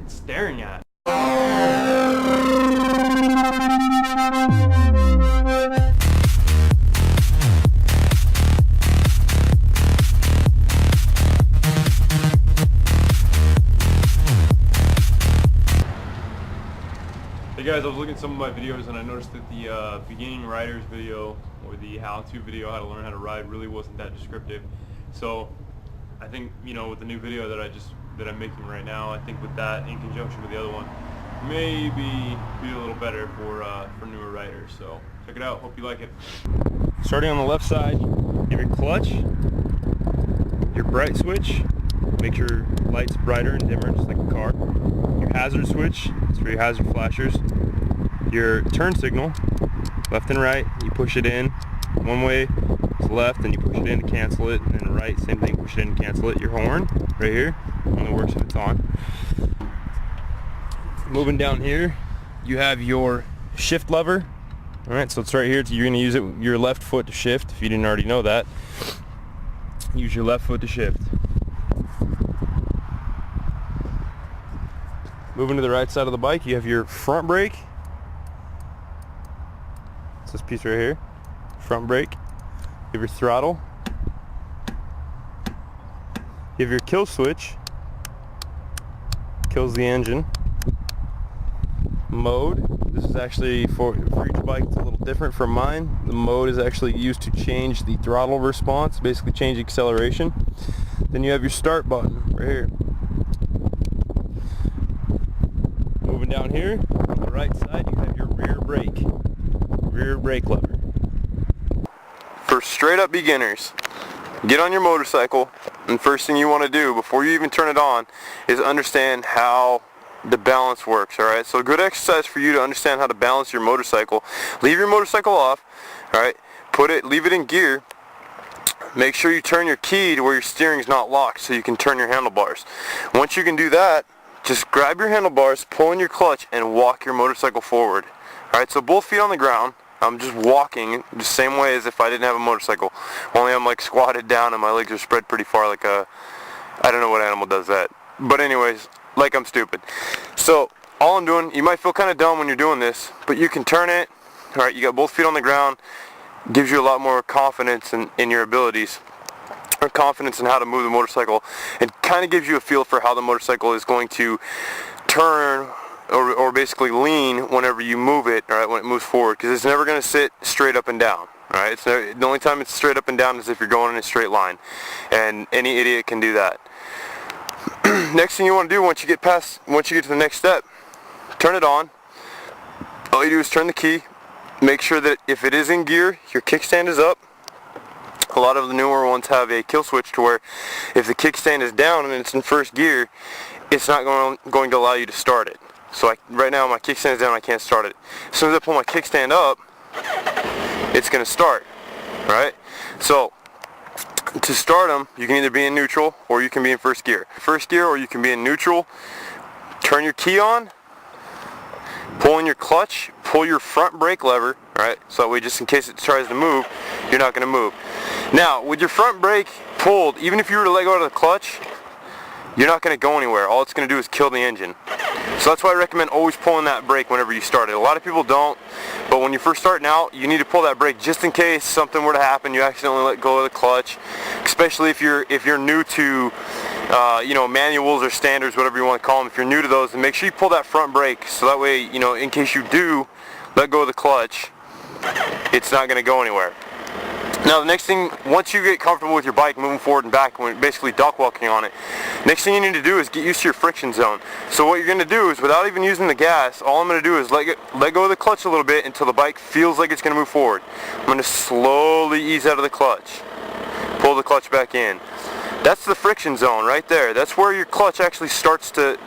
fucking staring at? Hey guys, I was looking at some of my videos and I noticed that the beginning riders video, or the how-to video, how to learn how to ride, really wasn't that descriptive. So I think, you know, with the new video that I'm making right now, I think with that in conjunction with the other one, maybe be a little better for newer riders. So check it out. Hope you like it. Starting on the left side, you have your clutch, your bright switch, makes your lights brighter and dimmer, just like a car. Your hazard switch, it's for your hazard flashers. Your turn signal, left and right, you push it in. One way is left and you push it in to cancel it, and then right, same thing, push it in to cancel it. Your horn, right here, only works if it's on. Moving down here, you have your shift lever. Alright, so it's right here. You're going to use your left foot to shift, if you didn't already know that. Use your left foot to shift. Moving to the right side of the bike, you have your front brake. It's this piece right here. Front brake. You have your throttle. You have your kill switch. Kills the engine. Mode. This is actually for each bike, it's a little different from mine. The mode is actually used to change the throttle response, basically change acceleration. Then you have your start button right here. Moving down here, on the right side, you have your rear brake lever. For straight up beginners, get on your motorcycle, and first thing you want to do before you even turn it on is understand how the balance works. Alright, so a good exercise for you to understand how to balance your motorcycle: leave your motorcycle off, alright, leave it in gear. Make sure you turn your key to where your steering is not locked so you can turn your handlebars. Once you can do that, just grab your handlebars, pull in your clutch, and walk your motorcycle forward. Alright, so both feet on the ground. I'm just walking the same way as if I didn't have a motorcycle. Only I'm like squatted down and my legs are spread pretty far, like I don't know what animal does that. But anyways, like I'm stupid. So all I'm doing, you might feel kind of dumb when you're doing this, but you can turn it. Alright, you got both feet on the ground. Gives you a lot more confidence in your abilities, or confidence in how to move the motorcycle, and kind of gives you a feel for how the motorcycle is going to turn or basically lean whenever you move it, alright, when it moves forward, because it's never going to sit straight up and down. Alright, the only time it's straight up and down is if you're going in a straight line, and any idiot can do that. Next thing you want to do once you get to the next step, turn it on. All you do is turn the key. Make sure that if it is in gear, your kickstand is up. A lot of the newer ones have a kill switch to where if the kickstand is down and it's in first gear, it's not going to allow you to start it. So right now my kickstand is down, I can't start it. As soon as I pull my kickstand up, it's going to start. Right? So to start them, you can either be in neutral or you can be in first gear. First gear, or you can be in neutral. Turn your key on, pull in your clutch, pull your front brake lever, right? So that way, just in case it tries to move, you're not going to move. Now, with your front brake pulled, even if you were to let go of the clutch, you're not going to go anywhere. All it's going to do is kill the engine. So that's why I recommend always pulling that brake whenever you start it. A lot of people don't, but when you're first starting out, you need to pull that brake just in case something were to happen, you accidentally let go of the clutch, especially if you're new to you know, manuals or standards, whatever you want to call them. If you're new to those, then make sure you pull that front brake, so that way, you know, in case you do let go of the clutch, it's not going to go anywhere. Now the next thing, once you get comfortable with your bike moving forward and back, when basically duck walking on it, next thing you need to do is get used to your friction zone. So what you're going to do is, without even using the gas, all I'm going to do is let go of the clutch a little bit until the bike feels like it's going to move forward. I'm going to slowly ease out of the clutch, pull the clutch back in. That's the friction zone right there. That's where your clutch actually starts to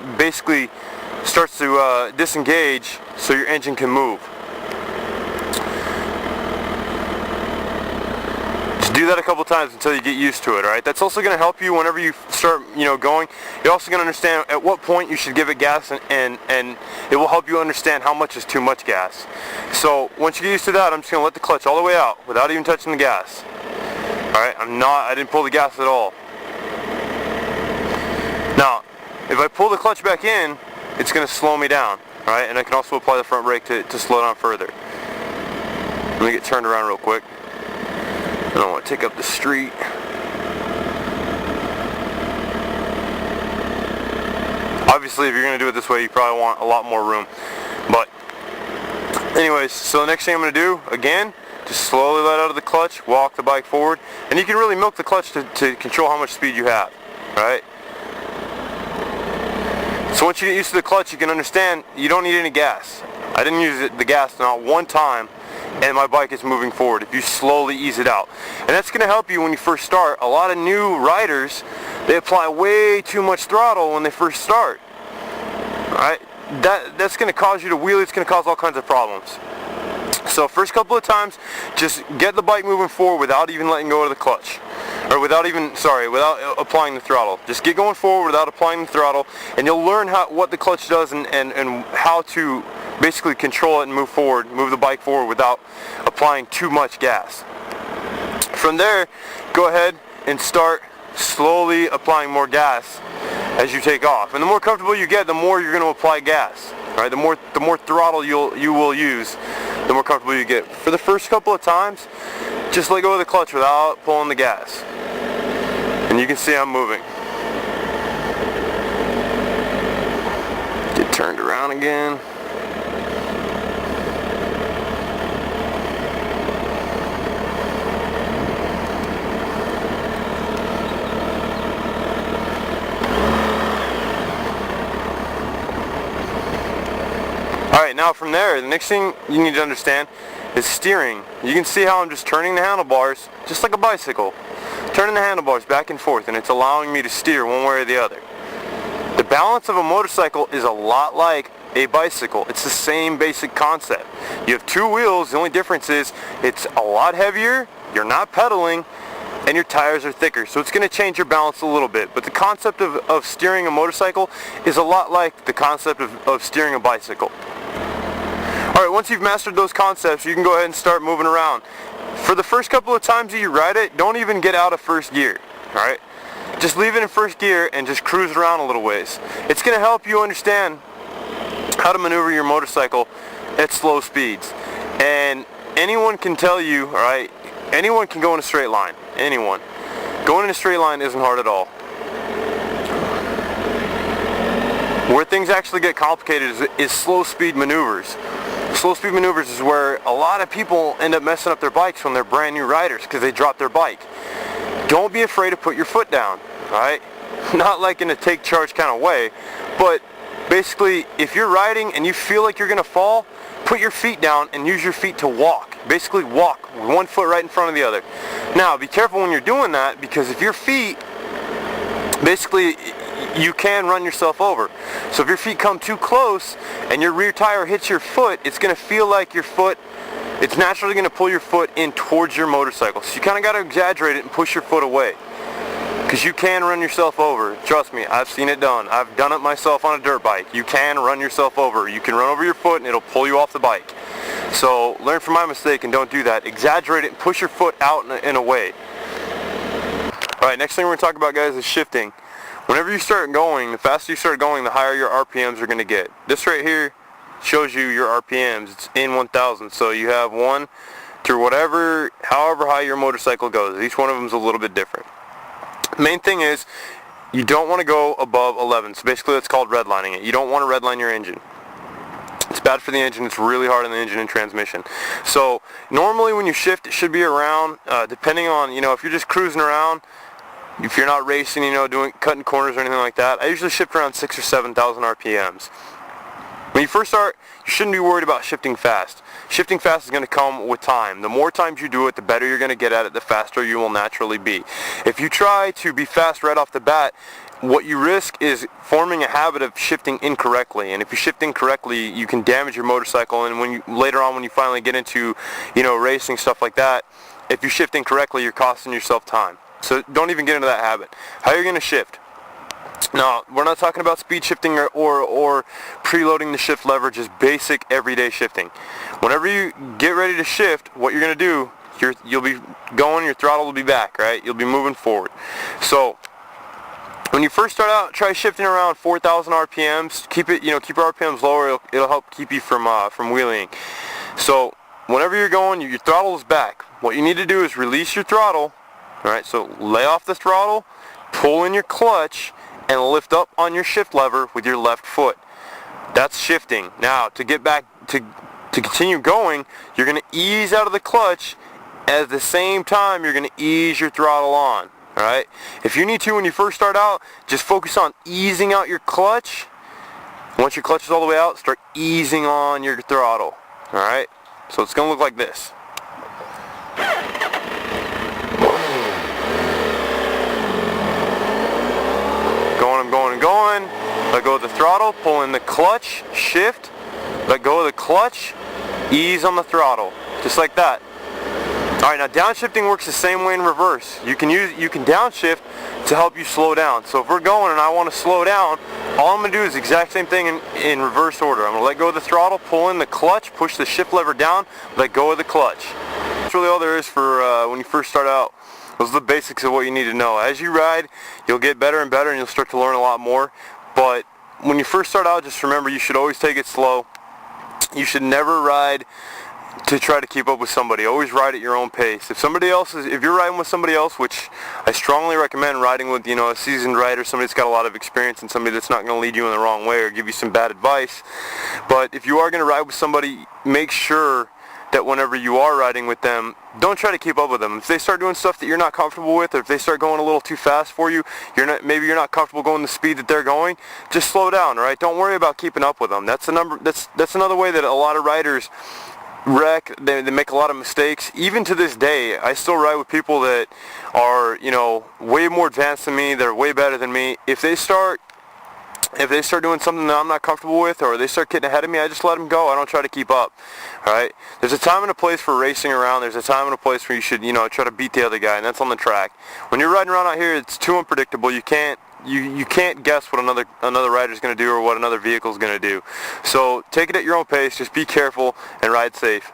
disengage so your engine can move. Do that a couple times until you get used to it, alright? That's also going to help you whenever you start, you know, going. You're also going to understand at what point you should give it gas, and it will help you understand how much is too much gas. So once you get used to that, I'm just going to let the clutch all the way out without even touching the gas. Alright, I didn't pull the gas at all. Now, if I pull the clutch back in, it's going to slow me down, right? And I can also apply the front brake to slow down further. Let me get turned around real quick. I don't want to take up the street. Obviously, if you're going to do it this way, you probably want a lot more room. But anyways, so the next thing I'm going to do, again, just slowly let out of the clutch, walk the bike forward, and you can really milk the clutch to control how much speed you have, right? So once you get used to the clutch, you can understand you don't need any gas. I didn't use the gas not one time, and my bike is moving forward if you slowly ease it out. And that's going to help you when you first start. A lot of new riders, they apply way too much throttle when they first start. Alright? That's going to cause you to wheelie. It's going to cause all kinds of problems. So first couple of times, just get the bike moving forward without even letting go of the clutch. Or without applying the throttle. Just get going forward without applying the throttle, and you'll learn what the clutch does and how to basically control it and move the bike forward without applying too much gas. From there, go ahead and start slowly applying more gas as you take off. And the more comfortable you get, the more you're going to apply gas. Right? The more throttle you will use, the more comfortable you get. For the first couple of times, just let go of the clutch without pulling the gas. And you can see I'm moving. Get turned around again. Alright, now from there, the next thing you need to understand is steering. You can see how I'm just turning the handlebars, just like a bicycle. Turning the handlebars back and forth, and it's allowing me to steer one way or the other. The balance of a motorcycle is a lot like a bicycle. It's the same basic concept. You have two wheels, the only difference is it's a lot heavier, you're not pedaling, and your tires are thicker. So it's going to change your balance a little bit. But the concept of steering a motorcycle is a lot like the concept of steering a bicycle. Alright, once you've mastered those concepts, you can go ahead and start moving around. For the first couple of times that you ride it, don't even get out of first gear. Alright? Just leave it in first gear and just cruise around a little ways. It's going to help you understand how to maneuver your motorcycle at slow speeds. And anyone can tell you, alright, anyone can go in a straight line. Anyone. Going in a straight line isn't hard at all. Where things actually get complicated is slow speed maneuvers. Slow speed maneuvers is where a lot of people end up messing up their bikes when they're brand new riders because they drop their bike. Don't be afraid to put your foot down, alright? Not like in a take charge kind of way, but basically if you're riding and you feel like you're going to fall, put your feet down and use your feet to walk. Basically walk with one foot right in front of the other. Now be careful when you're doing that, because if your feet, basically you can run yourself over. So if your feet come too close and your rear tire hits your foot, it's going to feel like your foot, it's naturally going to pull your foot in towards your motorcycle. So you kind of got to exaggerate it and push your foot away, because you can run yourself over. Trust me, I've seen it done. I've done it myself on a dirt bike. You can run yourself over. You can run over your foot and it'll pull you off the bike. So learn from my mistake and don't do that. Exaggerate it and push your foot out and away. Alright, next thing we're going to talk about, guys, is shifting. Whenever you start going, the faster you start going, the higher your RPMs are going to get. This right here shows you your RPMs. It's in 1,000. So you have 1 through however high your motorcycle goes. Each one of them is a little bit different. Main thing is you don't want to go above 11. So basically that's called redlining it. You don't want to redline your engine. It's bad for the engine. It's really hard on the engine and transmission. So normally when you shift, it should be around, depending on, if you're just cruising around, if you're not racing, cutting corners or anything like that, I usually shift around 6,000 or 7,000 RPMs. When you first start, you shouldn't be worried about shifting fast. Shifting fast is going to come with time. The more times you do it, the better you're going to get at it, the faster you will naturally be. If you try to be fast right off the bat, what you risk is forming a habit of shifting incorrectly. And if you shift incorrectly, you can damage your motorcycle. And later on when you finally get into, racing, stuff like that, if you shift incorrectly, you're costing yourself time. So don't even get into that habit. How are you going to shift? Now, we're not talking about speed shifting or preloading the shift lever, just basic everyday shifting. Whenever you get ready to shift, what you're going to do, you'll be going, your throttle will be back, right? You'll be moving forward. So When you first start out, try shifting around 4,000 RPMs. Keep it, keep your RPMs lower. It'll help keep you from wheeling. So whenever you're going, your throttle is back. What you need to do is release your throttle. All right, so lay off the throttle, pull in your clutch, and lift up on your shift lever with your left foot. That's shifting. Now, to get back to continue going, you're going to ease out of the clutch. At the same time, you're going to ease your throttle on. Alright? If you need to when you first start out, just focus on easing out your clutch. Once your clutch is all the way out, start easing on your throttle. Alright? So it's going to look like this. Going. Let go of the throttle, pull in the clutch, shift, let go of the clutch, ease on the throttle. Just like that. Alright, now downshifting works the same way in reverse. You can downshift to help you slow down. So if we're going and I want to slow down, all I'm going to do is the exact same thing in reverse order. I'm going to let go of the throttle, pull in the clutch, push the shift lever down, let go of the clutch. That's really all there is for when you first start out. Those are the basics of what you need to know. As you ride, you'll get better and better and you'll start to learn a lot more. But when you first start out, just remember you should always take it slow. You should never ride to try to keep up with somebody. Always ride at your own pace. If you're riding with somebody else, which I strongly recommend riding with, a seasoned rider, somebody that's got a lot of experience and somebody that's not going to lead you in the wrong way or give you some bad advice. But if you are going to ride with somebody, make sure that whenever you are riding with them, don't try to keep up with them. If they start doing stuff that you're not comfortable with, or if they start going a little too fast for you, maybe you're not comfortable going the speed that they're going, just slow down, all right? Don't worry about keeping up with them. That's another way that a lot of riders wreck. They make a lot of mistakes. Even to this day, I still ride with people that are, way more advanced than me. They're way better than me. If they start doing something that I'm not comfortable with, or they start getting ahead of me, I just let them go. I don't try to keep up. All right? There's a time and a place for racing around. There's a time and a place where you should, try to beat the other guy, and that's on the track. When you're riding around out here, it's too unpredictable. You can't guess what another rider's going to do or what another vehicle's going to do. So take it at your own pace. Just be careful and ride safe.